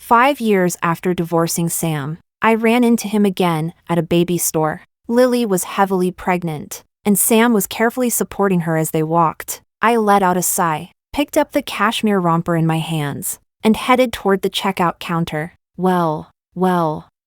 5 years after divorcing Sam, I ran into him again at a baby store. Lily was heavily pregnant, and Sam was carefully supporting her as they walked. I let out a sigh, picked up the cashmere romper in my hands, and headed toward the checkout counter. Well,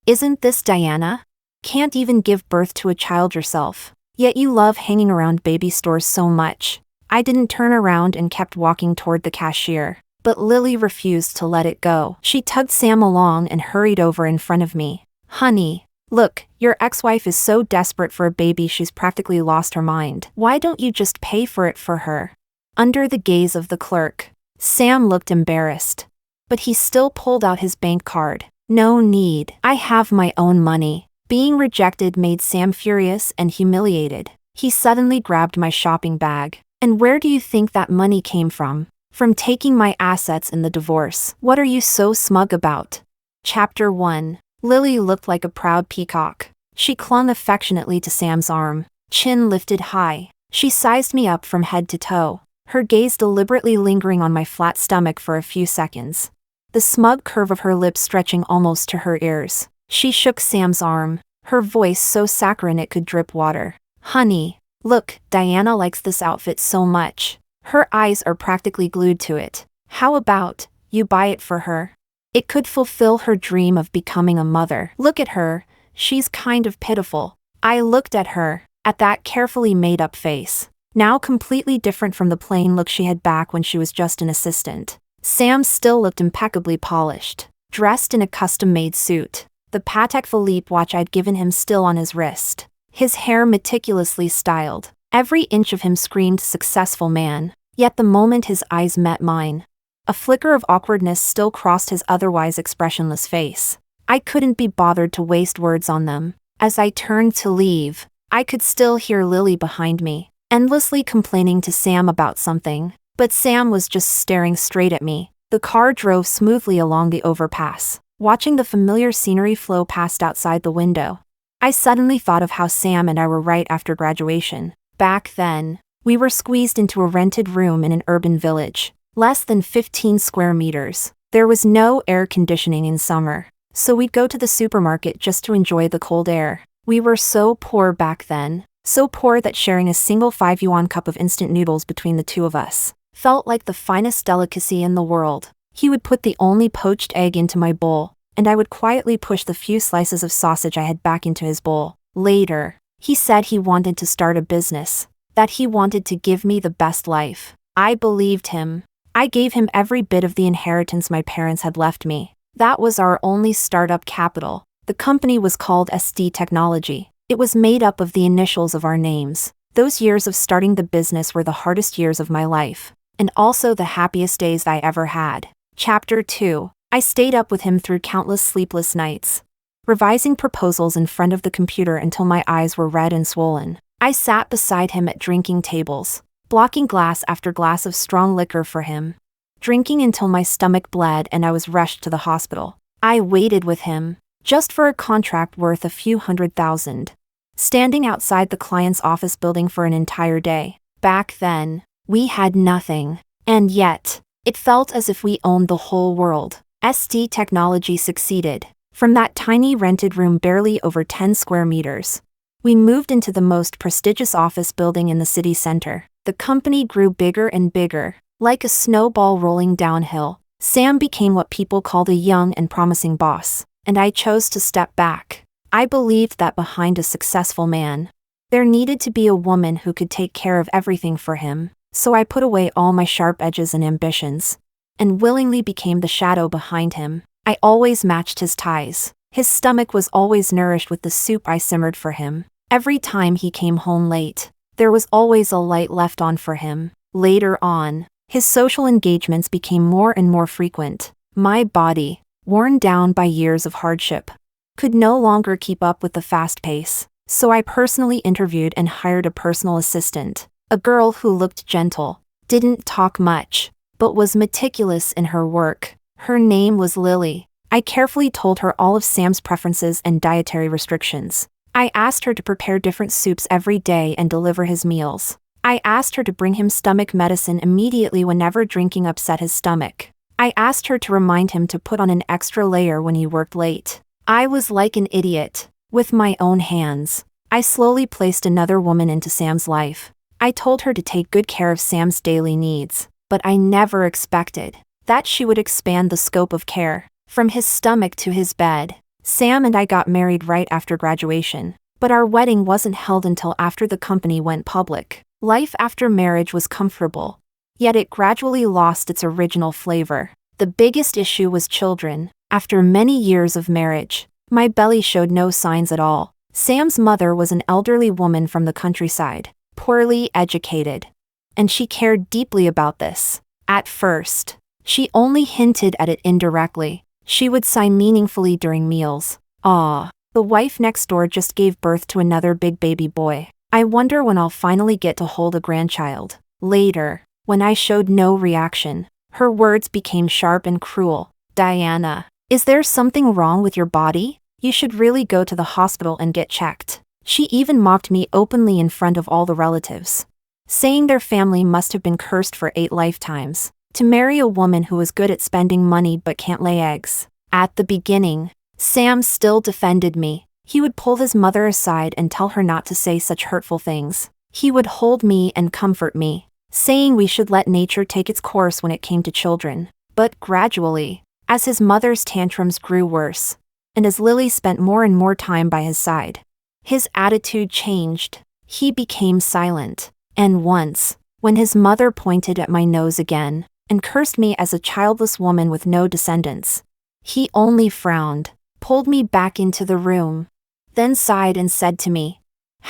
isn't this Diana? Can't even give birth to a child yourself. Yet you love hanging around baby stores so much. I didn't turn around and kept walking toward the cashier, but Lily refused to let it go. She tugged Sam along and hurried over in front of me. Honey, look, your ex-wife is so desperate for a baby she's practically lost her mind. Why don't you just pay for it for her? Under the gaze of the clerk, Sam looked embarrassed, but he still pulled out his bank card. No need. I have my own money. Being rejected made Sam furious and humiliated. He suddenly grabbed my shopping bag. And where do you think that money came from? From taking my assets in the divorce. What are you so smug about? Chapter 1. Lily looked like a proud peacock. She clung affectionately to Sam's arm, chin lifted high. She sized me up from head to toe, her gaze deliberately lingering on my flat stomach for a few seconds, the smug curve of her lips stretching almost to her ears. She shook Sam's arm, her voice so saccharine it could drip water. Honey, look, Diana likes this outfit so much. Her eyes are practically glued to it. How about you buy it for her? It could fulfill her dream of becoming a mother. Look at her, she's kind of pitiful. I looked at her, at that carefully made-up face, now completely different from the plain look she had back when she was just an assistant. Sam still looked impeccably polished, dressed in a custom-made suit, the Patek Philippe watch I'd given him still on his wrist, his hair meticulously styled. Every inch of him screamed successful man, yet the moment his eyes met mine, a flicker of awkwardness still crossed his otherwise expressionless face. I couldn't be bothered to waste words on them. As I turned to leave, I could still hear Lily behind me, endlessly complaining to Sam about something, but Sam was just staring straight at me. The car drove smoothly along the overpass, watching the familiar scenery flow past outside the window. I suddenly thought of how Sam and I were right after graduation. Back then, we were squeezed into a rented room in an urban village, less than 15 square meters. There was no air conditioning in summer, so we'd go to the supermarket just to enjoy the cold air. We were so poor back then, so poor that sharing a single 5 yuan cup of instant noodles between the two of us felt like the finest delicacy in the world. He would put the only poached egg into my bowl, and I would quietly push the few slices of sausage I had back into his bowl. Later, he said he wanted to start a business, that he wanted to give me the best life. I believed him. I gave him every bit of the inheritance my parents had left me. That was our only startup capital. The company was called SD Technology. It was made up of the initials of our names. Those years of starting the business were the hardest years of my life, and also the happiest days I ever had. Chapter 2. I stayed up with him through countless sleepless nights, revising proposals in front of the computer until my eyes were red and swollen. I sat beside him at drinking tables, blocking glass after glass of strong liquor for him, drinking until my stomach bled and I was rushed to the hospital. I waited with him, just for a contract worth a few $100,000, standing outside the client's office building for an entire day. Back then, we had nothing, and yet, it felt as if we owned the whole world. SD Technology succeeded. From that tiny rented room barely over 10 square meters, we moved into the most prestigious office building in the city center. The company grew bigger and bigger, like a snowball rolling downhill. Sam became what people called a young and promising boss, and I chose to step back. I believed that behind a successful man, there needed to be a woman who could take care of everything for him. So I put away all my sharp edges and ambitions, and willingly became the shadow behind him. I always matched his ties. His stomach was always nourished with the soup I simmered for him. Every time he came home late, there was always a light left on for him. Later on, his social engagements became more and more frequent. My body, worn down by years of hardship, could no longer keep up with the fast pace, so I personally interviewed and hired a personal assistant, a girl who looked gentle, didn't talk much, but was meticulous in her work. Her name was Lily. I carefully told her all of Sam's preferences and dietary restrictions. I asked her to prepare different soups every day and deliver his meals. I asked her to bring him stomach medicine immediately whenever drinking upset his stomach. I asked her to remind him to put on an extra layer when he worked late. I was like an idiot. With my own hands, I slowly placed another woman into Sam's life. I told her to take good care of Sam's daily needs, but I never expected that she would expand the scope of care. From his stomach to his bed. Sam and I got married right after graduation, but our wedding wasn't held until after the company went public. Life after marriage was comfortable, yet it gradually lost its original flavor. The biggest issue was children. After many years of marriage, my belly showed no signs at all. Sam's mother was an elderly woman from the countryside, poorly educated, and she cared deeply about this. At first, she only hinted at it indirectly. She would sigh meaningfully during meals. "Ah, the wife next door just gave birth to another big baby boy. I wonder when I'll finally get to hold a grandchild." Later, when I showed no reaction, her words became sharp and cruel. "Diana, is there something wrong with your body? You should really go to the hospital and get checked." She even mocked me openly in front of all the relatives, saying their family must have been cursed for 8 lifetimes to marry a woman who was good at spending money but can't lay eggs. At the beginning, Sam still defended me. He would pull his mother aside and tell her not to say such hurtful things. He would hold me and comfort me, saying we should let nature take its course when it came to children. But gradually, as his mother's tantrums grew worse, and as Lily spent more and more time by his side, his attitude changed. He became silent, and once, when his mother pointed at my nose again, and cursed me as a childless woman with no descendants, he only frowned, pulled me back into the room, then sighed and said to me,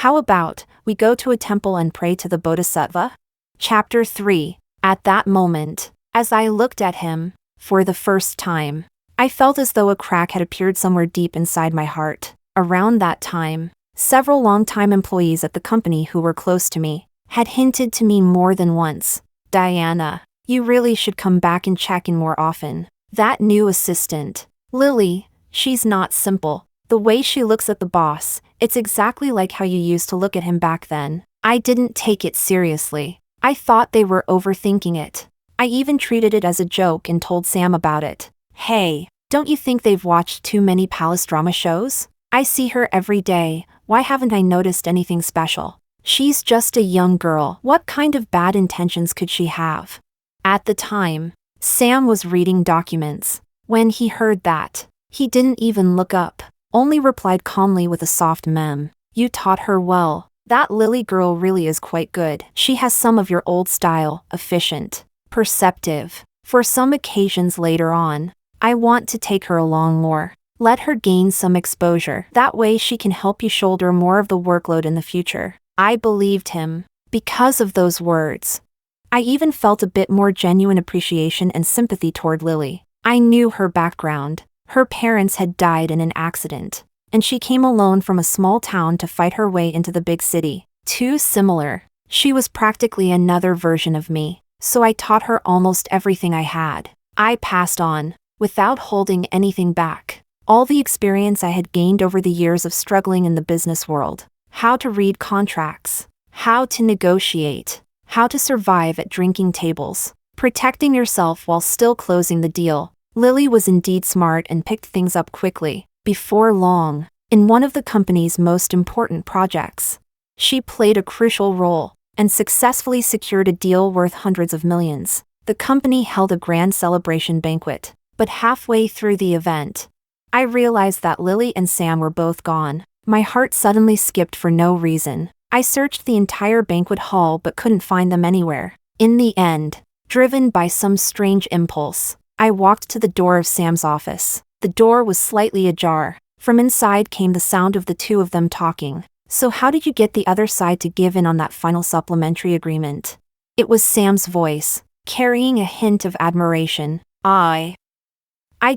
"How about we go to a temple and pray to the Bodhisattva?" Chapter 3. At that moment, as I looked at him, for the first time, I felt as though a crack had appeared somewhere deep inside my heart. Around that time, several longtime employees at the company who were close to me had hinted to me more than once, "Diana, you really should come back and check in more often. That new assistant, Lily, she's not simple. The way she looks at the boss, it's exactly like how you used to look at him back then." I didn't take it seriously. I thought they were overthinking it. I even treated it as a joke and told Sam about it. "Hey, don't you think they've watched too many palace drama shows? I see her every day. Why haven't I noticed anything special? She's just a young girl. What kind of bad intentions could she have?" At the time, Sam was reading documents. When he heard that, he didn't even look up, only replied calmly with a soft mem. "You taught her well. That Lily girl really is quite good. She has some of your old style, efficient, perceptive. For some occasions later on, I want to take her along more. Let her gain some exposure. That way she can help you shoulder more of the workload in the future." I believed him. Because of those words, I even felt a bit more genuine appreciation and sympathy toward Lily. I knew her background. Her parents had died in an accident, and she came alone from a small town to fight her way into the big city. Too similar. She was practically another version of me, so I taught her almost everything I had. I passed on, without holding anything back, all the experience I had gained over the years of struggling in the business world. How to read contracts, how to negotiate, how to survive at drinking tables, protecting yourself while still closing the deal. Lily was indeed smart and picked things up quickly. Before long, in one of the company's most important projects, she played a crucial role and successfully secured a deal worth hundreds of millions. The company held a grand celebration banquet, but halfway through the event, I realized that Lily and Sam were both gone. My heart suddenly skipped for no reason. I searched the entire banquet hall but couldn't find them anywhere. In the end, driven by some strange impulse, I walked to the door of Sam's office. The door was slightly ajar. From inside came the sound of the two of them talking. "So how did you get the other side to give in on that final supplementary agreement?" It was Sam's voice, carrying a hint of admiration. I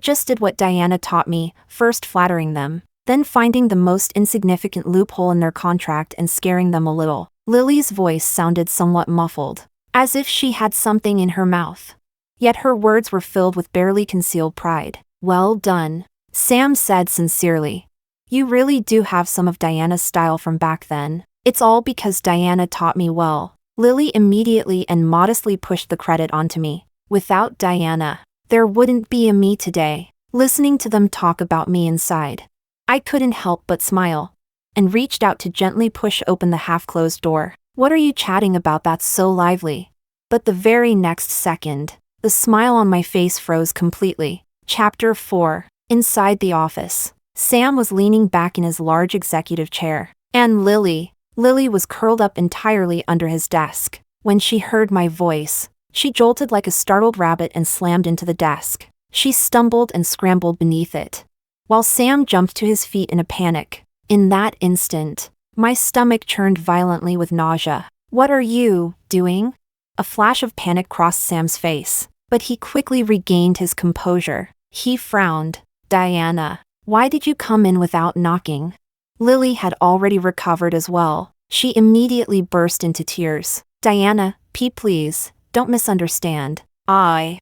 just did what Diana taught me, first flattering them, then finding the most insignificant loophole in their contract and scaring them a little. Lily's voice sounded somewhat muffled, as if she had something in her mouth. Yet her words were filled with barely concealed pride. "Well done," Sam said sincerely. "You really do have some of Diana's style from back then. It's all because Diana taught me well." Lily immediately and modestly pushed the credit onto me. "Without Diana, There wouldn't be a me today, listening to them talk about me inside. I couldn't help but smile, and reached out to gently push open the half-closed door. What are you chatting about that's so lively? But the very next second, the smile on my face froze completely. Chapter 4. Inside the office. Sam was leaning back in his large executive chair, and Lily was curled up entirely under his desk. When she heard my voice, she jolted like a startled rabbit and slammed into the desk. She stumbled and scrambled beneath it, while Sam jumped to his feet in a panic. In that instant, my stomach churned violently with nausea. What are you doing? A flash of panic crossed Sam's face, but he quickly regained his composure. He frowned. Diana, why did you come in without knocking? Lily had already recovered as well. She immediately burst into tears. Diana, please, don't misunderstand. I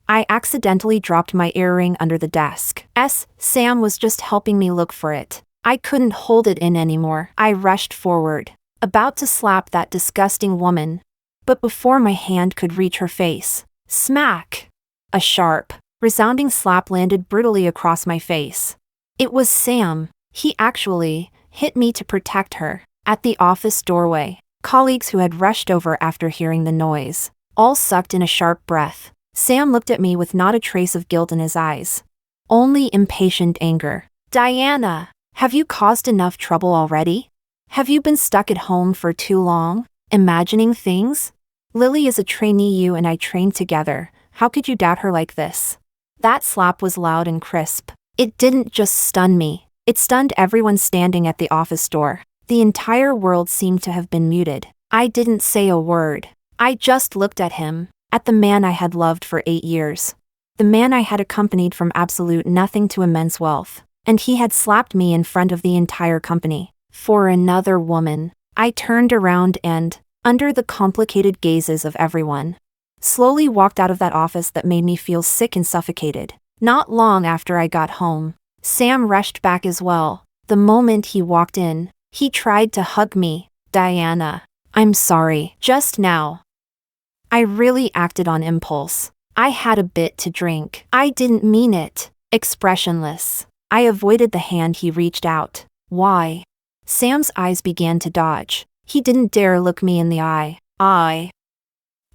accidentally dropped my earring under the desk. Sam was just helping me look for it. I couldn't hold it in anymore. I rushed forward, about to slap that disgusting woman. But before my hand could reach her face, smack! A sharp, resounding slap landed brutally across my face. It was Sam. He actually hit me to protect her. At the office doorway, colleagues who had rushed over after hearing the noise all sucked in a sharp breath. Sam looked at me with not a trace of guilt in his eyes, only impatient anger. Diana, have you caused enough trouble already? Have you been stuck at home for too long, imagining things? Lily is a trainee you and I trained together. How could you doubt her like this? That slap was loud and crisp. It didn't just stun me, it stunned everyone standing at the office door. The entire world seemed to have been muted. I didn't say a word. I just looked at him, at the man I had loved for 8 years. The man I had accompanied from absolute nothing to immense wealth. And he had slapped me in front of the entire company. For another woman. I turned around and, under the complicated gazes of everyone, slowly walked out of that office that made me feel sick and suffocated. Not long after I got home, Sam rushed back as well. The moment he walked in, he tried to hug me. Diana, I'm sorry. Just now, I really acted on impulse. I had a bit to drink. I didn't mean it. Expressionless, I avoided the hand he reached out. Why? Sam's eyes began to dodge. He didn't dare look me in the eye. I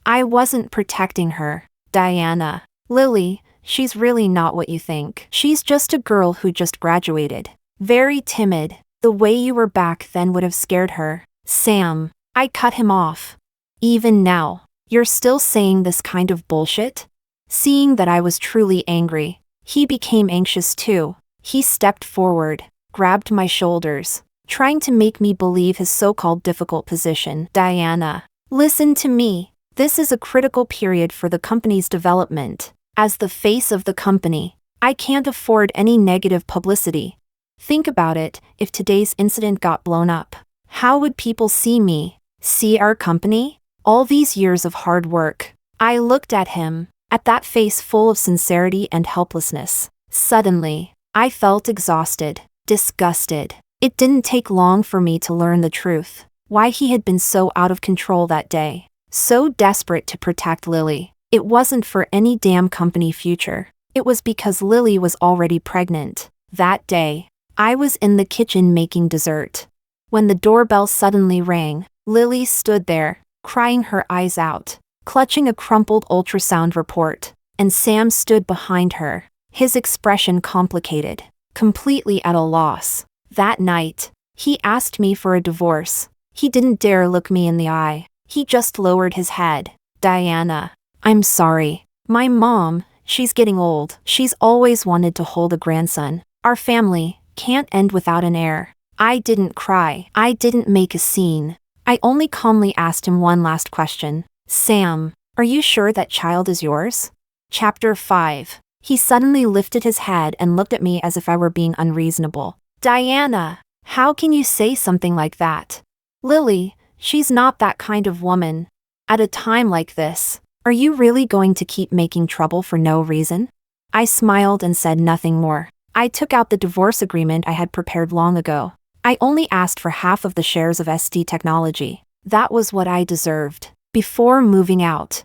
wasn't protecting her. Diana. Lily, she's really not what you think. She's just a girl who just graduated. Very timid. The way you were back then would have scared her. Sam. I cut him off. Even now, you're still saying this kind of bullshit? Seeing that I was truly angry, he became anxious too. He stepped forward, grabbed my shoulders, trying to make me believe his so-called difficult position. Diana, listen to me. This is a critical period for the company's development. As the face of the company, I can't afford any negative publicity. Think about it, if today's incident got blown up. How would people see me? See our company? All these years of hard work. I looked at him, at that face full of sincerity and helplessness. Suddenly, I felt exhausted, disgusted. It didn't take long for me to learn the truth. Why he had been so out of control that day. So desperate to protect Lily. It wasn't for any damn company future. It was because Lily was already pregnant. That day, I was in the kitchen making dessert. When the doorbell suddenly rang, Lily stood there, crying her eyes out, clutching a crumpled ultrasound report, and Sam stood behind her, his expression complicated, completely at a loss. That night, he asked me for a divorce. He didn't dare look me in the eye. He just lowered his head. Diana, I'm sorry. My mom, she's getting old. She's always wanted to hold a grandson. Our family can't end without an heir. I didn't cry. I didn't make a scene. I only calmly asked him one last question. Sam, are you sure that child is yours? Chapter 5. He suddenly lifted his head and looked at me as if I were being unreasonable. Diana, how can you say something like that? Lily, she's not that kind of woman. At a time like this, are you really going to keep making trouble for no reason? I smiled and said nothing more. I took out the divorce agreement I had prepared long ago. I only asked for half of the shares of SD Technology. That was what I deserved. Before moving out,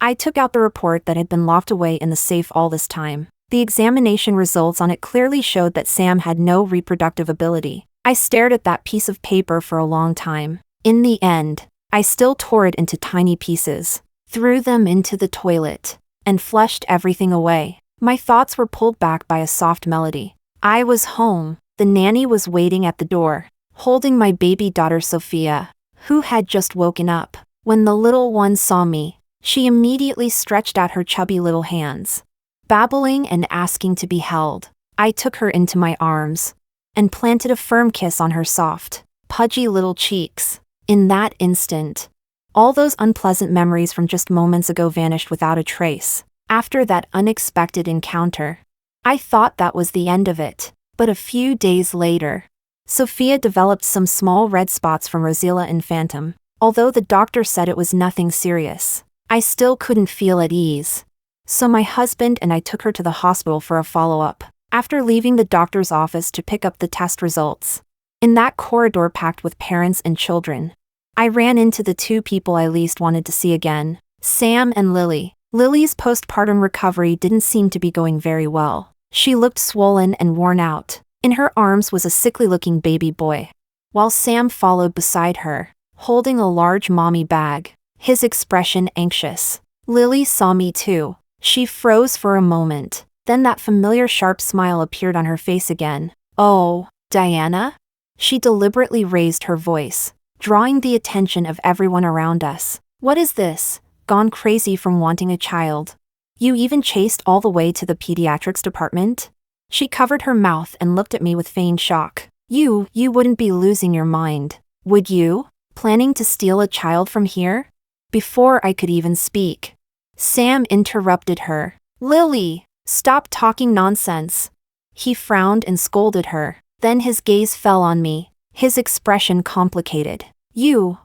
I took out the report that had been locked away in the safe all this time. The examination results on it clearly showed that Sam had no reproductive ability. I stared at that piece of paper for a long time. In the end, I still tore it into tiny pieces, threw them into the toilet, and flushed everything away. My thoughts were pulled back by a soft melody. I was home. The nanny was waiting at the door, holding my baby daughter Sophia, who had just woken up. When the little one saw me, she immediately stretched out her chubby little hands, babbling and asking to be held. I took her into my arms and planted a firm kiss on her soft, pudgy little cheeks. In that instant, all those unpleasant memories from just moments ago vanished without a trace. After that unexpected encounter, I thought that was the end of it. But a few days later, Sophia developed some small red spots from Roseilla infantum. Although the doctor said it was nothing serious, I still couldn't feel at ease. So my husband and I took her to the hospital for a follow-up. After leaving the doctor's office to pick up the test results, in that corridor packed with parents and children, I ran into the two people I least wanted to see again, Sam and Lily. Lily's postpartum recovery didn't seem to be going very well. She looked swollen and worn out. In her arms was a sickly-looking baby boy, while Sam followed beside her, holding a large mommy bag, his expression anxious. Lily saw me too. She froze for a moment, then that familiar sharp smile appeared on her face again. "Oh, Diana?" She deliberately raised her voice, drawing the attention of everyone around us. "What is this? Gone crazy from wanting a child? You even chased all the way to the pediatrics department?" She covered her mouth and looked at me with feigned shock. You wouldn't be losing your mind, would you? Planning to steal a child from here?" Before I could even speak, Sam interrupted her. "Lily, stop talking nonsense." He frowned and scolded her. Then his gaze fell on me, his expression complicated.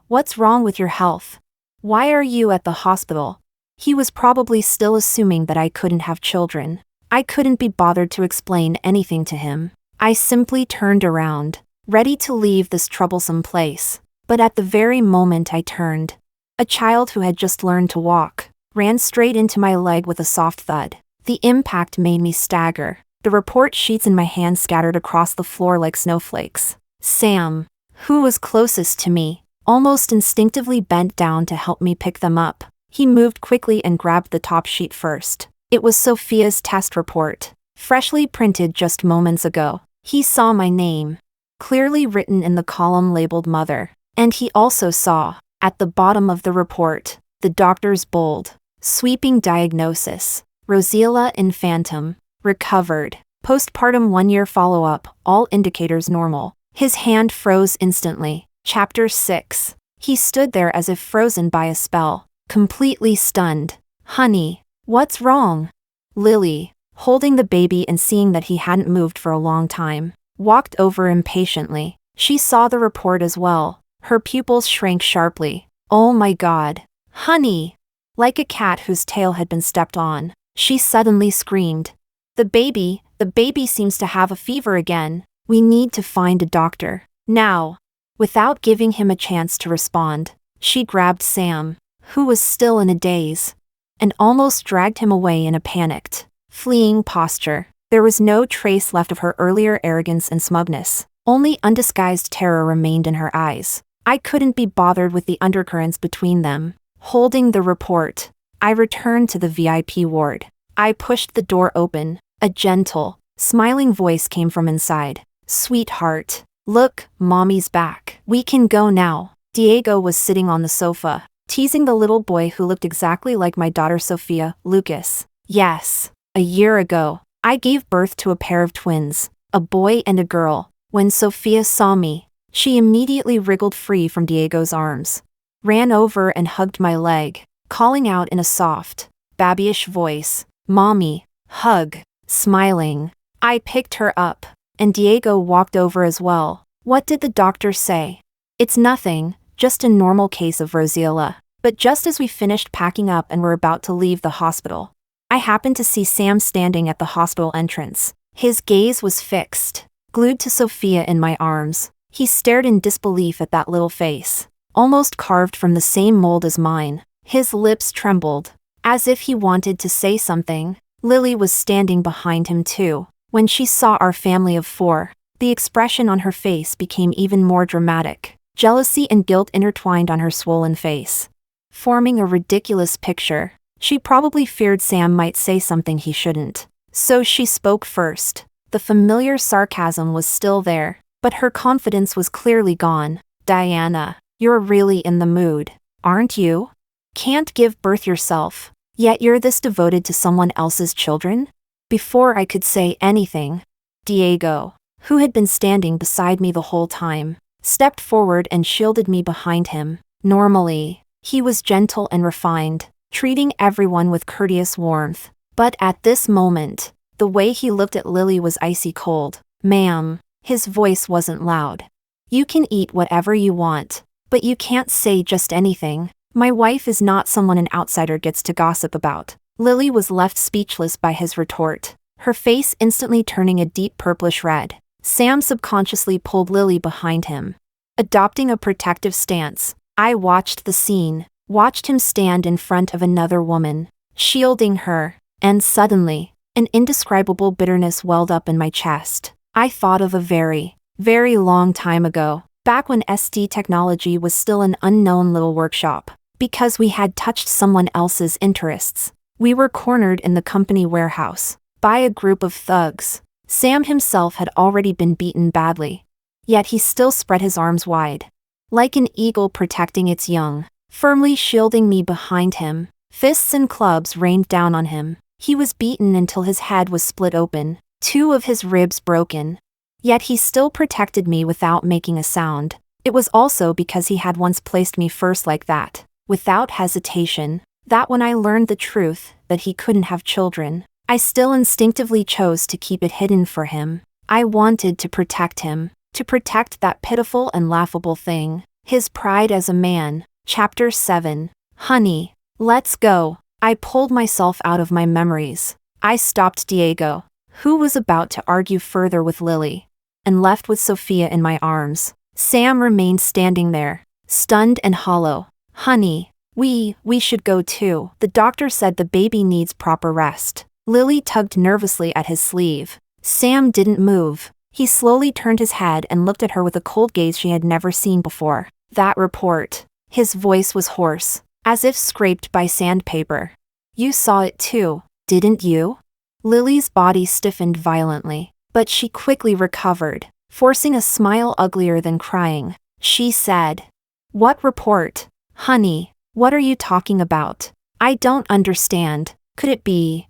What's wrong with your health? Why are you at the hospital?" He was probably still assuming that I couldn't have children. I couldn't be bothered to explain anything to him. I simply turned around, ready to leave this troublesome place. But at the very moment I turned, a child who had just learned to walk ran straight into my leg with a soft thud. The impact made me stagger. The report sheets in my hand scattered across the floor like snowflakes. Sam, who was closest to me, almost instinctively bent down to help me pick them up. He moved quickly and grabbed the top sheet first. It was Sophia's test report, freshly printed just moments ago. He saw my name, clearly written in the column labeled Mother. And he also saw, at the bottom of the report, the doctor's bold, sweeping diagnosis: Roseilla infantum, recovered, postpartum 1-year follow-up, all indicators normal. His hand froze instantly. Chapter 6. He stood there as if frozen by a spell, completely stunned. "Honey, what's wrong?" Lily, holding the baby and seeing that he hadn't moved for a long time, walked over impatiently. She saw the report as well. Her pupils shrank sharply. "Oh my God. Honey!" Like a cat whose tail had been stepped on, she suddenly screamed. The baby seems to have a fever again. We need to find a doctor. Now." Without giving him a chance to respond, she grabbed Sam, who was still in a daze, and almost dragged him away in a panicked, fleeing posture. There was no trace left of her earlier arrogance and smugness. Only undisguised terror remained in her eyes. I couldn't be bothered with the undercurrents between them. Holding the report, I returned to the VIP ward. I pushed the door open. A gentle, smiling voice came from inside. "Sweetheart, look, Mommy's back. We can go now." Diego was sitting on the sofa, teasing the little boy who looked exactly like my daughter Sophia, Lucas. "Yes, a year ago, I gave birth to a pair of twins, a boy and a girl. When Sophia saw me, she immediately wriggled free from Diego's arms, ran over and hugged my leg, calling out in a soft, babyish voice, "Mommy, hug." Smiling, I picked her up, and Diego walked over as well. "What did the doctor say?" "It's nothing, just a normal case of Roseilla." But just as we finished packing up and were about to leave the hospital, I happened to see Sam standing at the hospital entrance. His gaze was fixed, glued to Sophia in my arms. He stared in disbelief at that little face, almost carved from the same mold as mine. His lips trembled, as if he wanted to say something. Lily was standing behind him too. When she saw our family of 4, the expression on her face became even more dramatic. Jealousy and guilt intertwined on her swollen face, forming a ridiculous picture. She probably feared Sam might say something he shouldn't. So she spoke first. The familiar sarcasm was still there, but her confidence was clearly gone. "Diana, you're really in the mood, aren't you? Can't give birth yourself, yet you're this devoted to someone else's children?" Before I could say anything, Diego, who had been standing beside me the whole time, stepped forward and shielded me behind him. Normally, he was gentle and refined, treating everyone with courteous warmth. But at this moment, the way he looked at Lily was icy cold. "Ma'am," his voice wasn't loud. "You can eat whatever you want, but you can't say just anything. My wife is not someone an outsider gets to gossip about." Lily was left speechless by his retort, her face instantly turning a deep purplish red. Sam subconsciously pulled Lily behind him, adopting a protective stance. I watched the scene, watched him stand in front of another woman, shielding her, and suddenly, an indescribable bitterness welled up in my chest. I thought of a very, very long time ago, back when SD technology was still an unknown little workshop. Because we had touched someone else's interests, we were cornered in the company warehouse by a group of thugs. Sam himself had already been beaten badly, yet he still spread his arms wide, like an eagle protecting its young, firmly shielding me behind him. Fists and clubs rained down on him. He was beaten until his head was split open, 2 of his ribs broken. Yet he still protected me without making a sound. It was also because he had once placed me first like that, without hesitation, that when I learned the truth, that he couldn't have children, I still instinctively chose to keep it hidden for him. I wanted to protect him, to protect that pitiful and laughable thing, his pride as a man. Chapter 7. Honey, let's go. I pulled myself out of my memories. I stopped Diego, who was about to argue further with Lily, and left with Sophia in my arms. Sam remained standing there, stunned and hollow. "Honey, we should go too. The doctor said the baby needs proper rest." Lily tugged nervously at his sleeve. Sam didn't move. He slowly turned his head and looked at her with a cold gaze she had never seen before. "That report." His voice was hoarse, as if scraped by sandpaper. "You saw it too, didn't you?" Lily's body stiffened violently, but she quickly recovered, forcing a smile uglier than crying. She said, "What report? Honey, what are you talking about? I don't understand. Could it be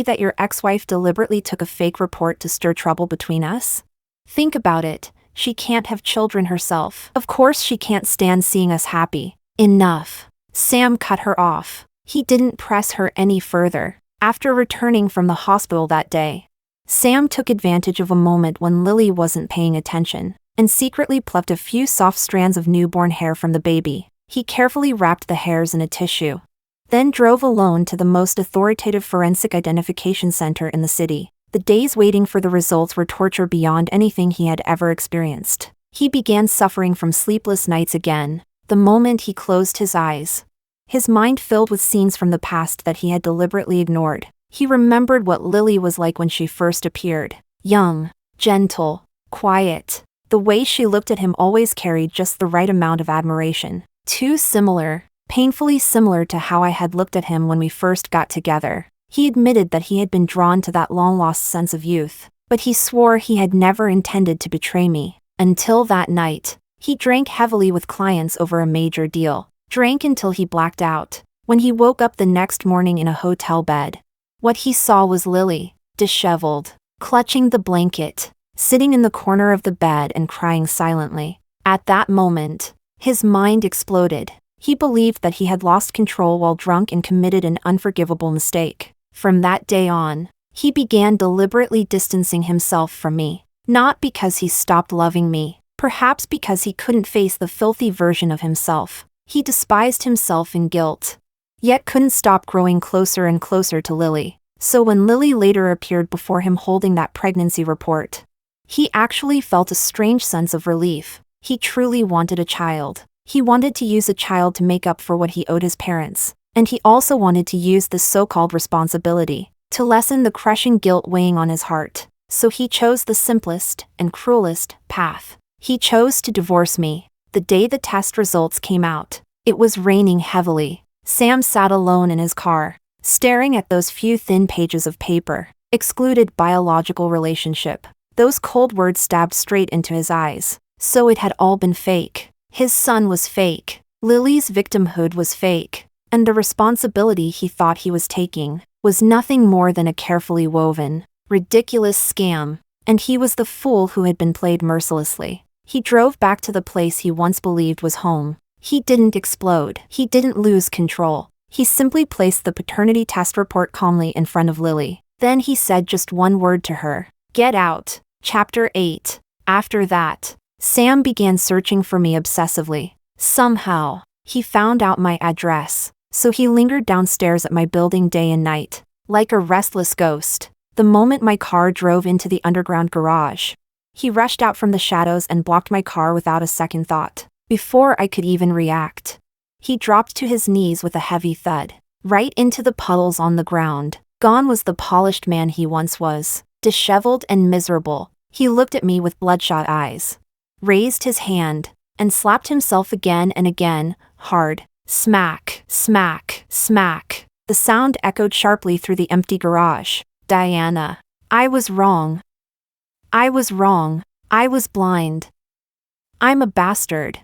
that your ex-wife deliberately took a fake report to stir trouble between us? Think about it, she can't have children herself. Of course she can't stand seeing us happy." "Enough." Sam cut her off. He didn't press her any further. After returning from the hospital that day, Sam took advantage of a moment when Lily wasn't paying attention, and secretly plucked a few soft strands of newborn hair from the baby. He carefully wrapped the hairs in a tissue, then drove alone to the most authoritative forensic identification center in the city. The days waiting for the results were torture beyond anything he had ever experienced. He began suffering from sleepless nights again, the moment he closed his eyes. His mind filled with scenes from the past that he had deliberately ignored. He remembered what Lily was like when she first appeared. Young, gentle, quiet. The way she looked at him always carried just the right amount of admiration. Too similar, painfully similar to how I had looked at him when we first got together. He admitted that he had been drawn to that long-lost sense of youth, but he swore he had never intended to betray me. Until that night, he drank heavily with clients over a major deal. Drank until he blacked out. When he woke up the next morning in a hotel bed, what he saw was Lily, disheveled, clutching the blanket, sitting in the corner of the bed and crying silently. At that moment, his mind exploded. He believed that he had lost control while drunk and committed an unforgivable mistake. From that day on, he began deliberately distancing himself from me. Not because he stopped loving me, perhaps because he couldn't face the filthy version of himself. He despised himself in guilt, yet couldn't stop growing closer and closer to Lily. So when Lily later appeared before him holding that pregnancy report, he actually felt a strange sense of relief. He truly wanted a child. He wanted to use a child to make up for what he owed his parents. And he also wanted to use this so-called responsibility to lessen the crushing guilt weighing on his heart. So he chose the simplest and cruelest path. He chose to divorce me. The day the test results came out, it was raining heavily. Sam sat alone in his car, staring at those few thin pages of paper. Excluded biological relationship. Those cold words stabbed straight into his eyes. So it had all been fake. His son was fake. Lily's victimhood was fake. And the responsibility he thought he was taking was nothing more than a carefully woven, ridiculous scam. And he was the fool who had been played mercilessly. He drove back to the place he once believed was home. He didn't explode. He didn't lose control. He simply placed the paternity test report calmly in front of Lily. Then he said just one word to her. Get out. Chapter 8. After that, Sam began searching for me obsessively. Somehow, he found out my address. So he lingered downstairs at my building day and night, like a restless ghost. The moment my car drove into the underground garage, he rushed out from the shadows and blocked my car without a second thought. Before I could even react, he dropped to his knees with a heavy thud, right into the puddles on the ground. Gone was the polished man he once was, disheveled and miserable. He looked at me with bloodshot eyes, raised his hand, and slapped himself again and again, hard. Smack, smack, smack. The sound echoed sharply through the empty garage. Diana, I was wrong. I was wrong. I was blind. I'm a bastard.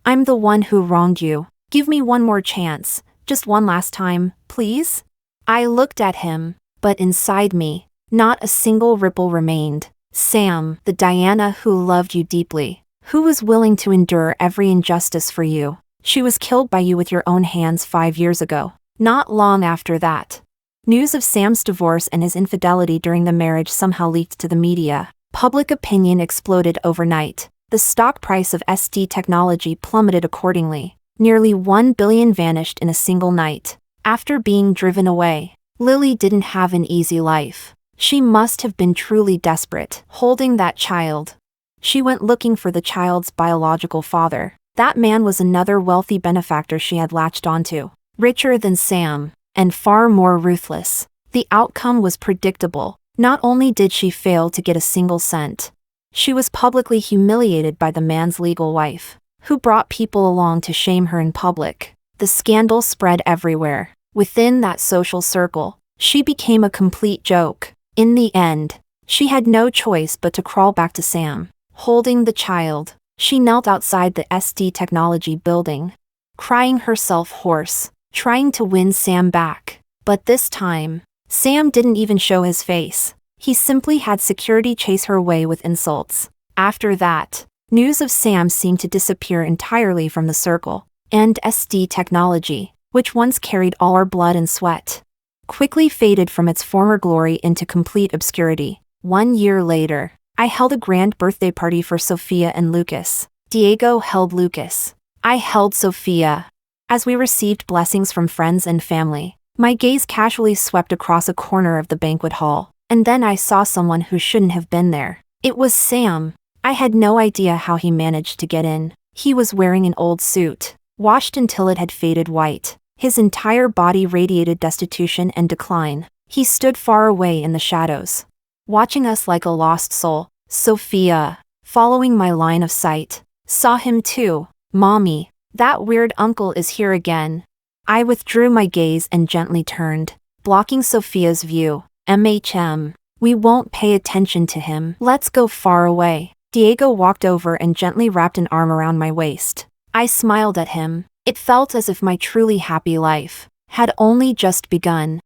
I'm the one who wronged you. Give me one more chance, just one last time, please? I looked at him, but inside me, not a single ripple remained. Sam, the Diana who loved you deeply, who was willing to endure every injustice for you. She was killed by you with your own hands 5 years ago. Not long after that, news of Sam's divorce and his infidelity during the marriage somehow leaked to the media. Public opinion exploded overnight. The stock price of SD technology plummeted accordingly. Nearly $1 billion vanished in a single night. After being driven away, Lily didn't have an easy life. She must have been truly desperate, holding that child. She went looking for the child's biological father. That man was another wealthy benefactor she had latched onto, richer than Sam, and far more ruthless. The outcome was predictable. Not only did she fail to get a single cent, she was publicly humiliated by the man's legal wife, who brought people along to shame her in public. The scandal spread everywhere. Within that social circle, she became a complete joke. In the end, she had no choice but to crawl back to Sam. Holding the child, she knelt outside the SD technology building, crying herself hoarse, trying to win Sam back. But this time, Sam didn't even show his face. He simply had security chase her away with insults. After that, news of Sam seemed to disappear entirely from the circle, and SD technology, which once carried all our blood and sweat, quickly faded from its former glory into complete obscurity. 1 year later, I held a grand birthday party for Sophia and Lucas. Diego held Lucas. I held Sophia. As we received blessings from friends and family, my gaze casually swept across a corner of the banquet hall, and then I saw someone who shouldn't have been there. It was Sam. I had no idea how he managed to get in. He was wearing an old suit, washed until it had faded white. His entire body radiated destitution and decline. He stood far away in the shadows, watching us like a lost soul. Sophia, following my line of sight, saw him too. Mommy, that weird uncle is here again. I withdrew my gaze and gently turned, blocking Sophia's view. We won't pay attention to him. Let's go far away. Diego walked over and gently wrapped an arm around my waist. I smiled at him. It felt as if my truly happy life had only just begun.